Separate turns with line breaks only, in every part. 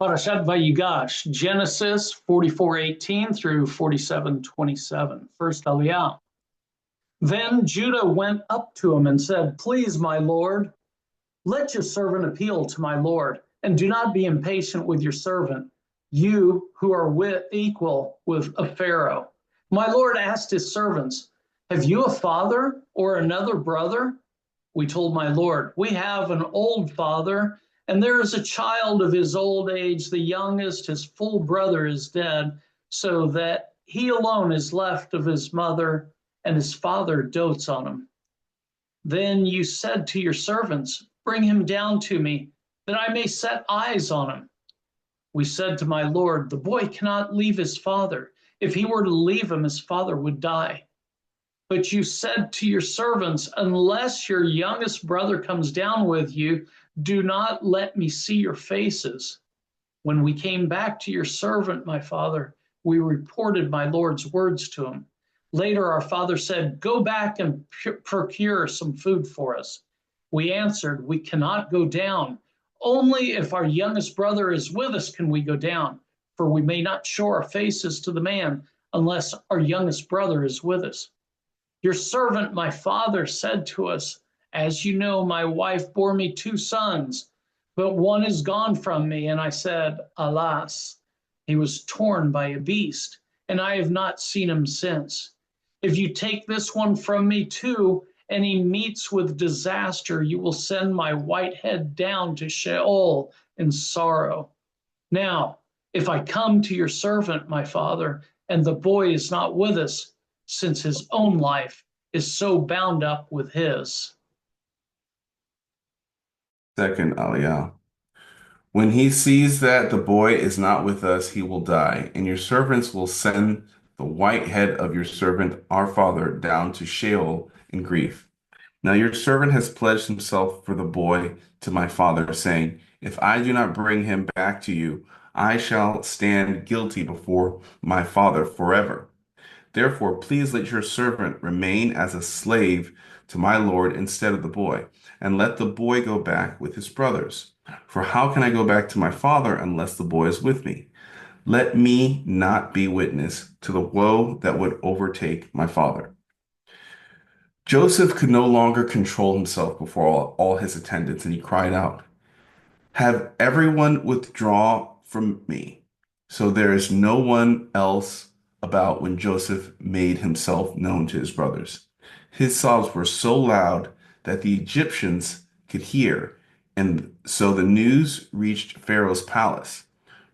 Parashat Vayigash, Genesis 44:18 through 47:27. First Aliyah. Then Judah went up to him and said, "Please, my lord, let your servant appeal to my lord, and do not be impatient with your servant, you who are equal with a Pharaoh." My lord asked his servants, "Have you a father or another brother?" We told my lord, "We have an old father, and there is a child of his old age, the youngest, his full brother is dead, so that he alone is left of his mother, and his father dotes on him." Then you said to your servants, "Bring him down to me, that I may set eyes on him." We said to my lord, "The boy cannot leave his father. If he were to leave him, his father would die." But you said to your servants, "Unless your youngest brother comes down with you, do not let me see your faces." When we came back to your servant, my father, we reported my lord's words to him. Later, our father said, "Go back and procure some food for us." We answered, "We cannot go down. Only if our youngest brother is with us can we go down, for we may not show our faces to the man unless our youngest brother is with us." Your servant, my father, said to us, "As you know, my wife bore me 2 sons, but one is gone from me." And I said, "Alas, he was torn by a beast, and I have not seen him since. If you take this one from me too, and he meets with disaster, you will send my white head down to Sheol in sorrow. Now, if I come to your servant, my father, and the boy is not with us, since his own life is so bound up with his."
Second Aliyah. When he sees that the boy is not with us, he will die, and your servants will send the white head of your servant, our father, down to Sheol in grief. Now your servant has pledged himself for the boy to my father, saying, "If I do not bring him back to you, I shall stand guilty before my father forever. Therefore, please let your servant remain as a slave to my lord instead of the boy, and let the boy go back with his brothers. For how can I go back to my father unless the boy is with me? Let me not be witness to the woe that would overtake my father." Joseph could no longer control himself before all his attendants, and he cried out, "Have everyone withdraw from me." So there is no one else about when Joseph made himself known to his brothers. His sobs were so loud that the Egyptians could hear, and so the news reached Pharaoh's palace.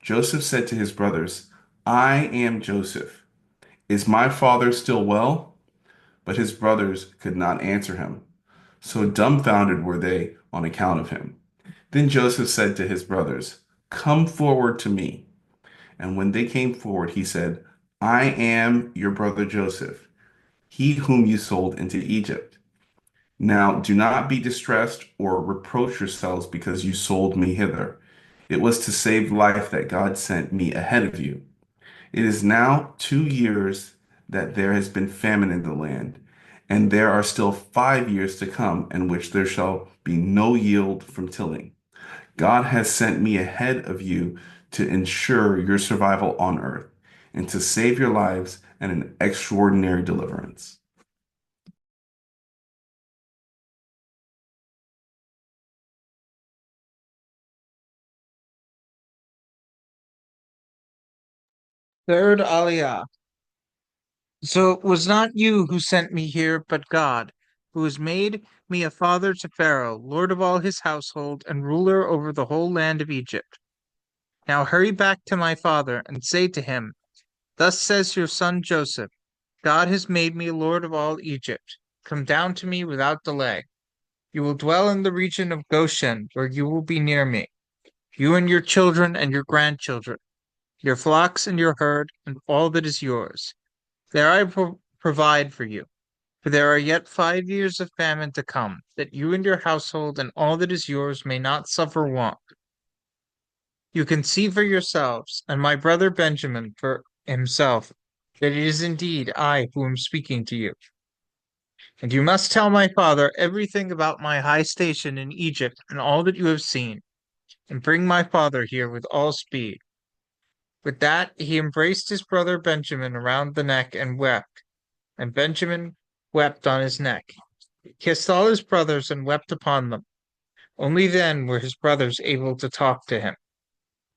Joseph said to his brothers, "I am Joseph. Is my father still well?" But his brothers could not answer him. So dumbfounded were they on account of him. Then Joseph said to his brothers, "Come forward to me." And when they came forward, he said, "I am your brother Joseph, he whom you sold into Egypt. Now do not be distressed or reproach yourselves because you sold me hither. It was to save life that God sent me ahead of you. It is now 2 years that there has been famine in the land, and there are still 5 years to come in which there shall be no yield from tilling. God has sent me ahead of you to ensure your survival on earth and to save your lives and an extraordinary deliverance."
Third Aliyah. So it was not you who sent me here, but God, who has made me a father to Pharaoh, lord of all his household, and ruler over the whole land of Egypt. Now hurry back to my father, and say to him, Thus says your son Joseph, God has made me lord of all Egypt. Come down to me without delay. You will dwell in the region of Goshen, where you will be near me, you and your children and your grandchildren, your flocks and your herd, and all that is yours. There I will provide for you, for there are yet 5 years of famine to come, that you and your household and all that is yours may not suffer want. You can see for yourselves, and my brother Benjamin for himself, that it is indeed I who am speaking to you. And you must tell my father everything about my high station in Egypt and all that you have seen. and bring my father here with all speed." With that, he embraced his brother Benjamin around the neck and wept, and Benjamin wept on his neck. He kissed all his brothers and wept upon them. Only then were his brothers able to talk to him.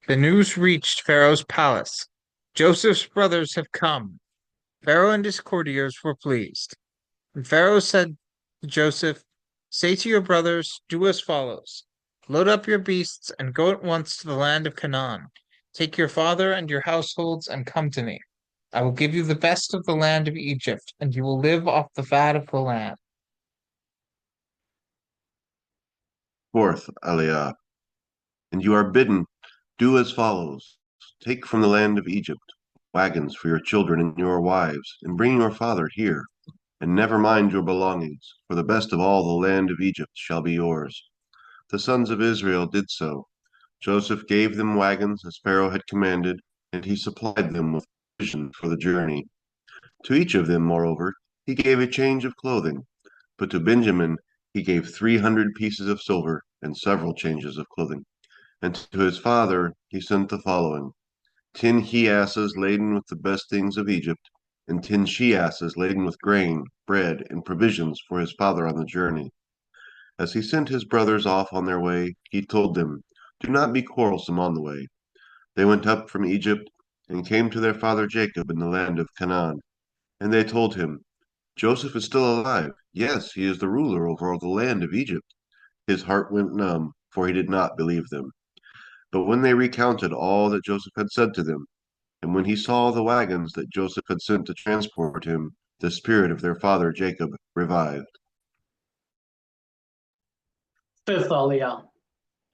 The news reached Pharaoh's palace. "Joseph's brothers have come." Pharaoh and his courtiers were pleased. And Pharaoh said to Joseph, "Say to your brothers, do as follows. Load up your beasts and go at once to the land of Canaan. Take your father and your households and come to me. I will give you the best of the land of Egypt, and you will live off the fat of the land."
Fourth Aliyah. And you are bidden, do as follows. Take from the land of Egypt wagons for your children and your wives, and bring your father here. And never mind your belongings, for the best of all the land of Egypt shall be yours. The sons of Israel did so. Joseph gave them wagons as Pharaoh had commanded, and he supplied them with provision for the journey. To each of them, moreover, he gave a change of clothing, but to Benjamin he gave 300 pieces of silver and several changes of clothing. And to his father he sent the following: 10 he-asses laden with the best things of Egypt, and 10 she-asses laden with grain, bread, and provisions for his father on the journey. As he sent his brothers off on their way, he told them, "Do not be quarrelsome on the way." They went up from Egypt and came to their father Jacob in the land of Canaan. And they told him, "Joseph is still alive. Yes, he is the ruler over all the land of Egypt." His heart went numb, for he did not believe them. But when they recounted all that Joseph had said to them, and when he saw the wagons that Joseph had sent to transport him, the spirit of their father Jacob revived.
Fifth Aliyah.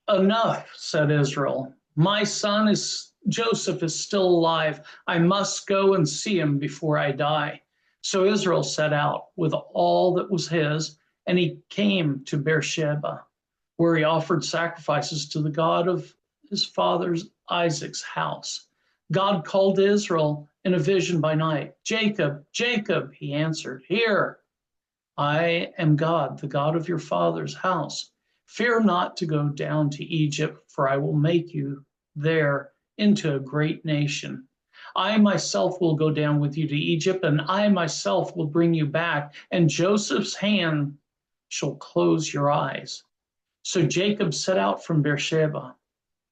Enough, said Israel. My son Joseph is still alive. I must go and see him before I die. So Israel set out with all that was his, and he came to Beersheba, where he offered sacrifices to the God of his father's Isaac's house. God called to Israel in a vision by night. "Jacob, Jacob," he answered. "Here, I am God, the God of your father's house. Fear not to go down to Egypt, for I will make you there into a great nation. I myself will go down with you to Egypt, and I myself will bring you back, and Joseph's hand shall close your eyes." So Jacob set out from Beersheba.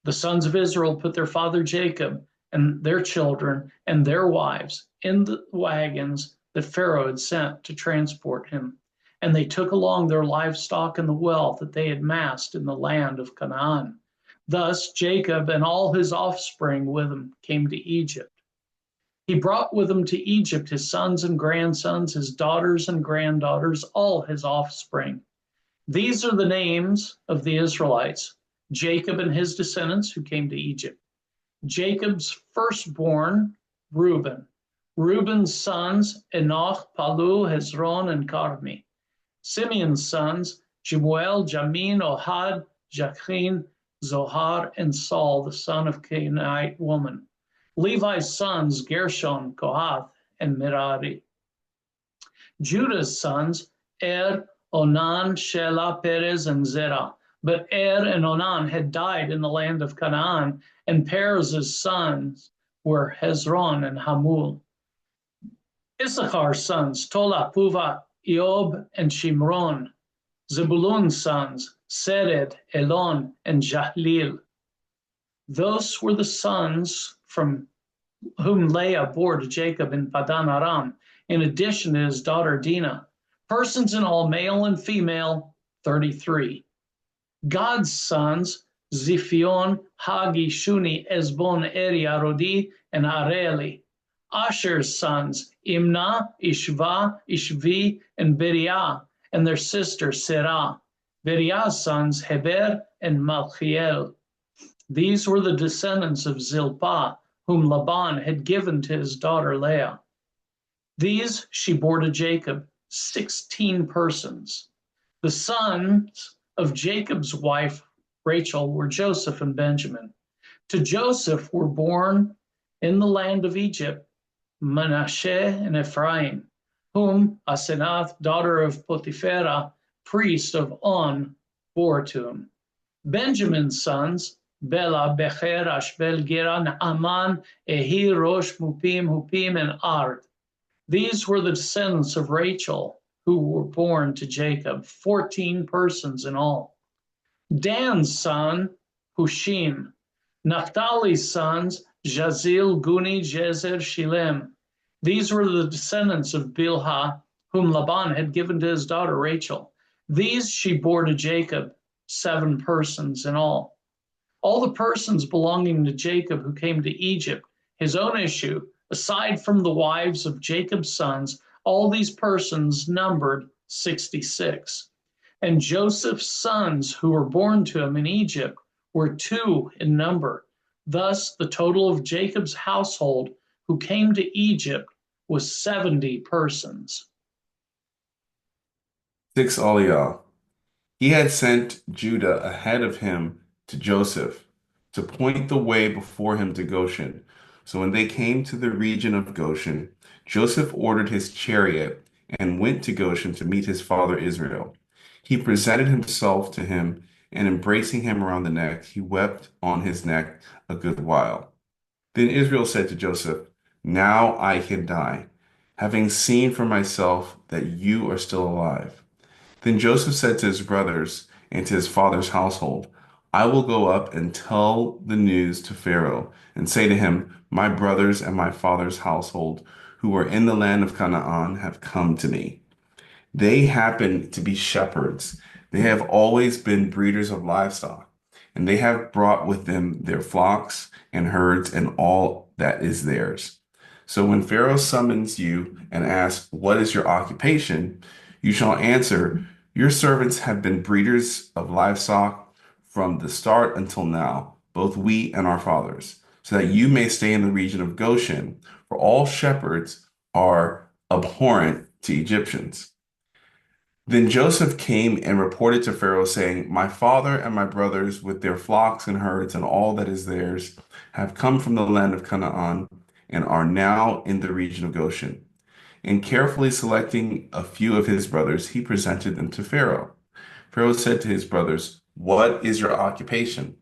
The sons of Israel put their father Jacob and their children and their wives in the wagons that Pharaoh had sent to transport him. And they took along their livestock and the wealth that they had amassed in the land of Canaan. Thus Jacob and all his offspring with him came to Egypt. He brought with him to Egypt his sons and grandsons, his daughters and granddaughters, all his offspring. These are the names of the Israelites: Jacob and his descendants who came to Egypt. Jacob's firstborn, Reuben. Reuben's sons, Enoch, Palu, Hezron, and Carmi. Simeon's sons, Jemuel, Jamin, Ohad, Jachin, Zohar, and Saul, the son of Canaanite woman. Levi's sons, Gershon, Kohath, and Merari. Judah's sons, Onan, Shelah, Perez, and Zerah. But and Onan had died in the land of Canaan, and Perez's sons were Hezron and Hamul. Issachar's sons, Tola, Puva, Eob, and Shimron. Zebulun's sons, Sered, Elon, and Jahlil. Those were the sons from whom Leah bore to Jacob in Padan Aram, in addition to his daughter Dinah. Persons in all, male and female, 33. God's sons, Ziphion, Hagi, Shuni, Ezbon, Eri, Arodi, and Areli. Asher's sons, Imnah, Ishva, Ishvi, and Beriah, and their sister Serah. Beriah's sons, Heber and Malchiel. These were the descendants of Zilpah, whom Laban had given to his daughter Leah. These she bore to Jacob, 16 persons. The sons of Jacob's wife Rachel were Joseph and Benjamin. To Joseph were born in the land of Egypt Manasseh and Ephraim, whom Asenath, daughter of Potipherah, priest of On, bore to him. Benjamin's sons, Bela, Becher, Ashbel, Gera, Naaman, Ehi, Rosh, Mupim, Hupim, and Ard. These were the descendants of Rachel who were born to Jacob, 14 persons in all. Dan's son, Hushim. Naphtali's sons, Jazil, Guni, Jezer, Shilem. These were the descendants of Bilhah, whom Laban had given to his daughter Rachel. These she bore to Jacob, 7 persons in all. All the persons belonging to Jacob who came to Egypt, his own issue, aside from the wives of Jacob's sons, all these persons numbered 66. And Joseph's sons who were born to him in Egypt were 2 in number. Thus, the total of Jacob's household who came to Egypt was 70 persons.
6 Aliyah. He had sent Judah ahead of him to Joseph to point the way before him to Goshen. So when they came to the region of Goshen, Joseph ordered his chariot and went to Goshen to meet his father Israel. He presented himself to him, and embracing him around the neck, he wept on his neck a good while. Then Israel said to Joseph, "Now I can die, having seen for myself that you are still alive." Then Joseph said to his brothers and to his father's household, "I will go up and tell the news to Pharaoh and say to him, 'My brothers and my father's household who are in the land of Canaan have come to me. They happen to be shepherds. They have always been breeders of livestock, and they have brought with them their flocks and herds and all that is theirs.' So when Pharaoh summons you and asks, 'What is your occupation?' you shall answer, 'Your servants have been breeders of livestock from the start until now, both we and our fathers, so that you may stay in the region of Goshen, for all shepherds are abhorrent to Egyptians.' Then Joseph came and reported to Pharaoh, saying, 'My father and my brothers, with their flocks and herds and all that is theirs, have come from the land of Canaan and are now in the region of Goshen.' And carefully selecting a few of his brothers, he presented them to Pharaoh. Pharaoh said to his brothers, 'What is your occupation?'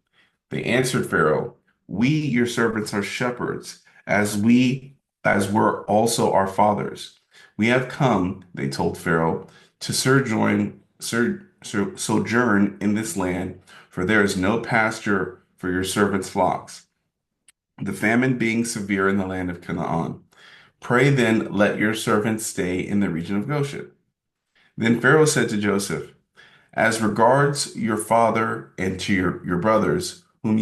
They answered Pharaoh, 'We, your servants, are shepherds, as were also our fathers. We have come,' they told Pharaoh, 'to sojourn in this land, for there is no pasture for your servants' flocks, the famine being severe in the land of Canaan. Pray then, let your servants stay in the region of Goshen.' Then Pharaoh said to Joseph, 'As regards your father and to your brothers, whom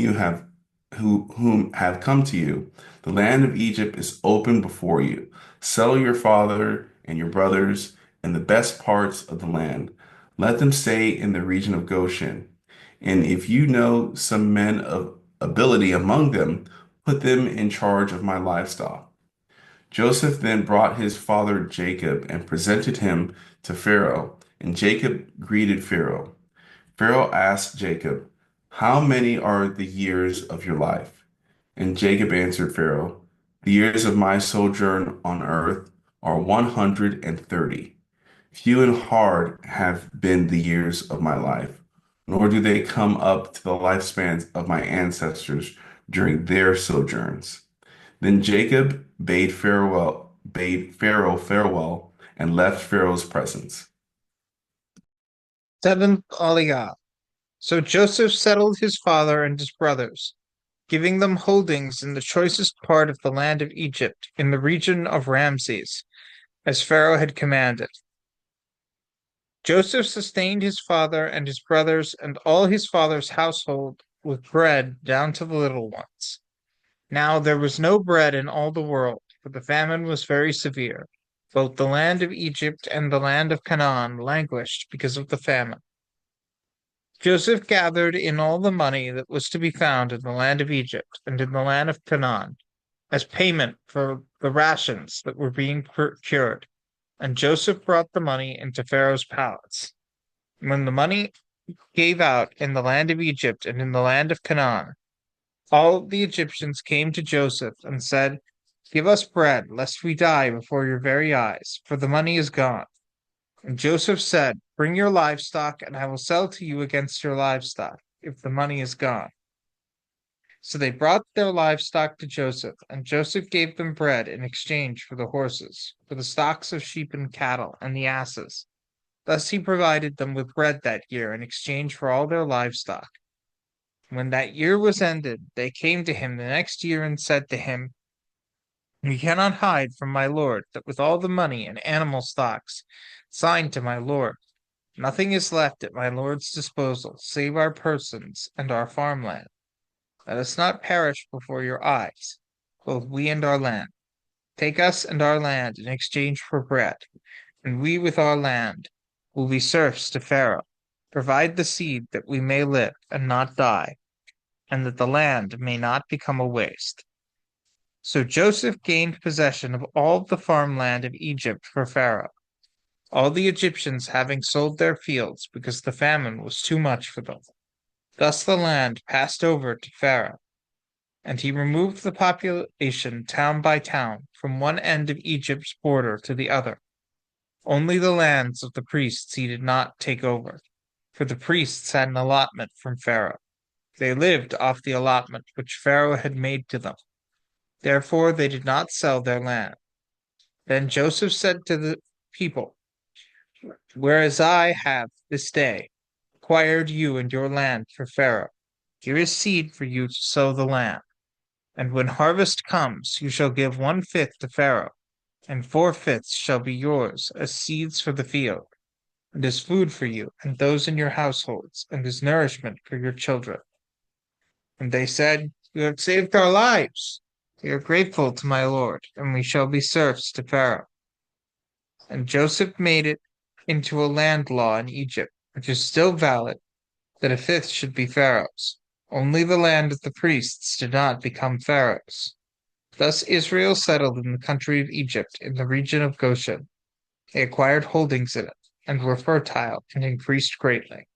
have come to you, the land of Egypt is open before you. Settle your father and your brothers in the best parts of the land. Let them stay in the region of Goshen. And if you know some men of ability among them, put them in charge of my livestock.' Joseph then brought his father Jacob and presented him to Pharaoh, and Jacob greeted Pharaoh. Pharaoh asked Jacob, 'How many are the years of your life?' And Jacob answered Pharaoh, 'The years of my sojourn on earth are 130. Few and hard have been the years of my life, nor do they come up to the lifespans of my ancestors during their sojourns.' Then Jacob bade Pharaoh farewell and left Pharaoh's presence.
7th Aliyah. So Joseph settled his father and his brothers, giving them holdings in the choicest part of the land of Egypt, in the region of Ramses, as Pharaoh had commanded. Joseph sustained his father and his brothers and all his father's household with bread down to the little ones. Now there was no bread in all the world, for the famine was very severe. Both the land of Egypt and the land of Canaan languished because of the famine. Joseph gathered in all the money that was to be found in the land of Egypt and in the land of Canaan as payment for the rations that were being procured, and Joseph brought the money into Pharaoh's palace. When the money gave out in the land of Egypt and in the land of Canaan, all the Egyptians came to Joseph and said, "Give us bread, lest we die before your very eyes, for the money is gone." And Joseph said, "Bring your livestock, and I will sell to you against your livestock, if the money is gone." So they brought their livestock to Joseph, and Joseph gave them bread in exchange for the horses, for the stocks of sheep and cattle, and the asses. Thus he provided them with bread that year in exchange for all their livestock. When that year was ended, they came to him the next year and said to him, "We cannot hide from my lord that with all the money and animal stocks signed to my lord, nothing is left at my lord's disposal save our persons and our farmland. Let us not perish before your eyes, both we and our land. Take us and our land in exchange for bread, and we with our land will be serfs to Pharaoh. Provide the seed that we may live and not die, and that the land may not become a waste." So Joseph gained possession of all the farmland of Egypt for Pharaoh, all the Egyptians having sold their fields because the famine was too much for them. Thus the land passed over to Pharaoh, and he removed the population town by town from one end of Egypt's border to the other. Only the lands of the priests he did not take over, for the priests had an allotment from Pharaoh. They lived off the allotment which Pharaoh had made to them. Therefore they did not sell their land. Then Joseph said to the people, "Whereas I have this day acquired you and your land for Pharaoh, here is seed for you to sow the land. And when harvest comes, you shall give 1/5 to Pharaoh, and 4/5 shall be yours as seeds for the field, and as food for you and those in your households, and as nourishment for your children." And they said, "You have saved our lives. We are grateful to my lord, and we shall be serfs to Pharaoh." And Joseph made it into a land law in Egypt, which is still valid, that 1/5 should be Pharaoh's. Only the land of the priests did not become Pharaoh's. Thus Israel settled in the country of Egypt in the region of Goshen. They acquired holdings in it, and were fertile and increased greatly.